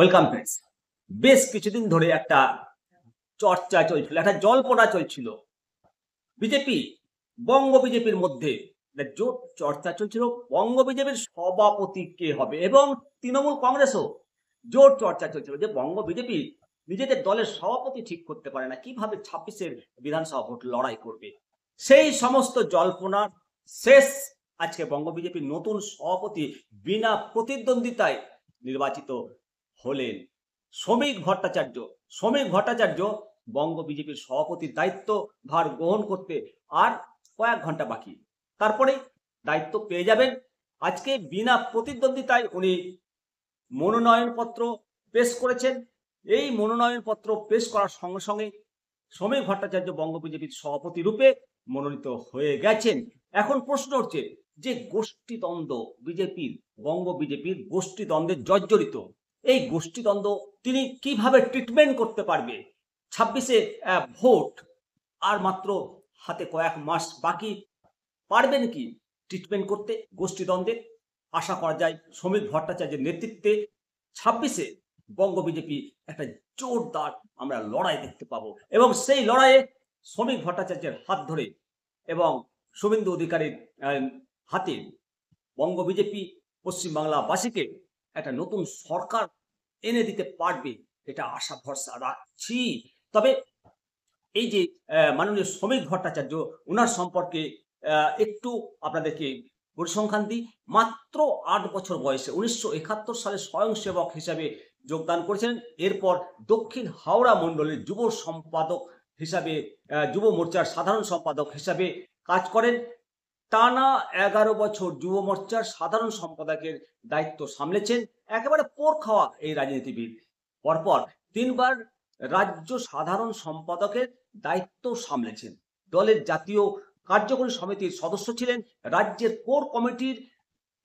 Welcome friends. বেশ কিছুদিন ধরে একটা চর্চা চলছিল, একটা জল্পনা চলছিল বিজেপি, বঙ্গ বিজেপির মধ্যে একটা জোট চর্চা চলছিল বঙ্গ বিজেপির সভাপতি কে হবে, এবং তৃণমূল কংগ্রেসও জোট চর্চা চলছিল যে বঙ্গ বিজেপি নিজেদের দলের সভাপতি ঠিক করতে পারে না, কিভাবে 26-এর বিধানসভা ভোট লড়াই করবে। সেই সমস্ত জল্পনার শেষ আজকে বঙ্গ বিজেপির নতুন সভাপতি বিনা প্রতিদ্বন্দ্বিতায় নির্বাচিত হলেন শ্রমিক ভট্টাচার্য। শ্রমিক ভট্টাচার্য বঙ্গ বিজেপির সভাপতির দায়িত্বভার গ্রহণ করতে আর কয়েক ঘন্টা বাকি, তারপরে দায়িত্ব পেয়ে যাবেন। আজকে বিনা প্রতিদ্বন্দ্বিতায় উনি মনোনয়নপত্র পেশ করেছেন। এই মনোনয়নপত্র পেশ করার সঙ্গে সঙ্গে শ্রমিক ভট্টাচার্য বঙ্গ বিজেপির সভাপতি রূপে মনোনীত হয়ে গেছেন। এখন প্রশ্ন হচ্ছে যে গোষ্ঠীদ্বন্দ্ব বিজেপির, বঙ্গ বিজেপির গোষ্ঠীদ্বন্দ্বে জর্জরিত, এই গোষ্ঠীদ্বন্দ্ব তিনি কিভাবে ট্রিটমেন্ট করতে পারবে। 26-এ ভোট আর মাত্র হাতে কয়েক মাস বাকি, পারবেন কি ট্রিটমেন্ট করতে গোষ্ঠীদ্বন্দ্বে? আশা করা যায় শ্রমিক ভট্টাচার্যের নেতৃত্বে 26-এ বঙ্গ বিজেপি একটা জোরদার আমরা লড়াই দেখতে পাবো, এবং সেই লড়াইয়ে শ্রমিক ভট্টাচার্যের হাত ধরে এবং শুভেন্দু অধিকারীর হাতে বঙ্গ বিজেপি পশ্চিমবাংলাবাসীকে একটা নতুন সরকার এনে দিতে পারবে, এটা আশা ভরসা রাখছি। তবে এই যে মাননীয় শ্রমিক ভট্টাচার্য, ওনার সম্পর্কে একটু আপনাদেরকে পরিসংখ্যান দিই। মাত্র 8 বছর বয়সে 1971 সালে স্বয়ংসেবক হিসাবে যোগদান করেছেন। এরপর দক্ষিণ হাওড়া মণ্ডলের যুব সম্পাদক হিসাবে, যুব মোর্চার সাধারণ সম্পাদক হিসাবে কাজ করেন। টানা 11 বছর যুব মোর্চার সাধারণ সম্পাদকের দায়িত্ব সামলেছেন। একেবারে পোর খাওয়া এই রাজনীতিবিদ। পরপর 3 বার রাজ্য সাধারণ সম্পাদকের দায়িত্ব সামলেছেন। দলের জাতীয় কার্যকরী সমিতির সদস্য ছিলেন, রাজ্যের কোর কমিটির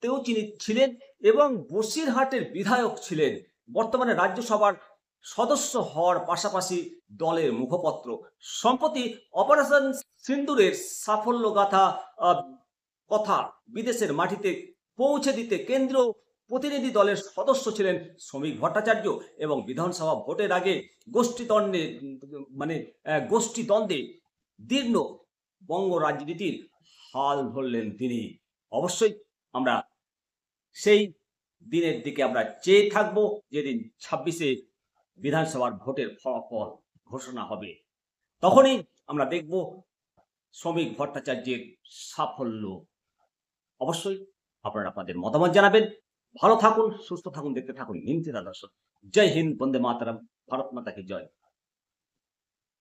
তেও তিনি ছিলেন, এবং বসিরহাটের বিধায়ক ছিলেন। বর্তমানে রাজ্যসভার সদস্য হওয়ার পাশাপাশি দলের মুখপত্র। সম্প্রতি অপারেশন সিন্দুরের সাফল্যগাথা কথা বিদেশের মাটিতে পৌঁছে দিতে কেন্দ্রীয় প্রতিনিধি দলের সদস্য ছিলেন শ্রমিক ভট্টাচার্য, এবং বিধানসভা ভোটের আগে গোষ্ঠীদ্বন্দ্বে দীর্ণ বঙ্গ রাজনীতির হাল ধরলেন তিনি। অবশ্যই আমরা সেই দিনের দিকে আমরা চেয়ে থাকবো, যেদিন 26-এ বিধানসভার ভোটের ফলাফল ঘোষণা হবে। তখনই আমরা দেখব শ্রমিক ভট্টাচার্যের সাফল্য। অবশ্যই আপনারা আপনাদের মতামত জানাবেন। ভালো থাকুন, সুস্থ থাকুন, দেখতে থাকুন নিমতিতা দর্শন। জয় হিন্দ, বন্দে মাতরম, ভারত মাতা কি জয়।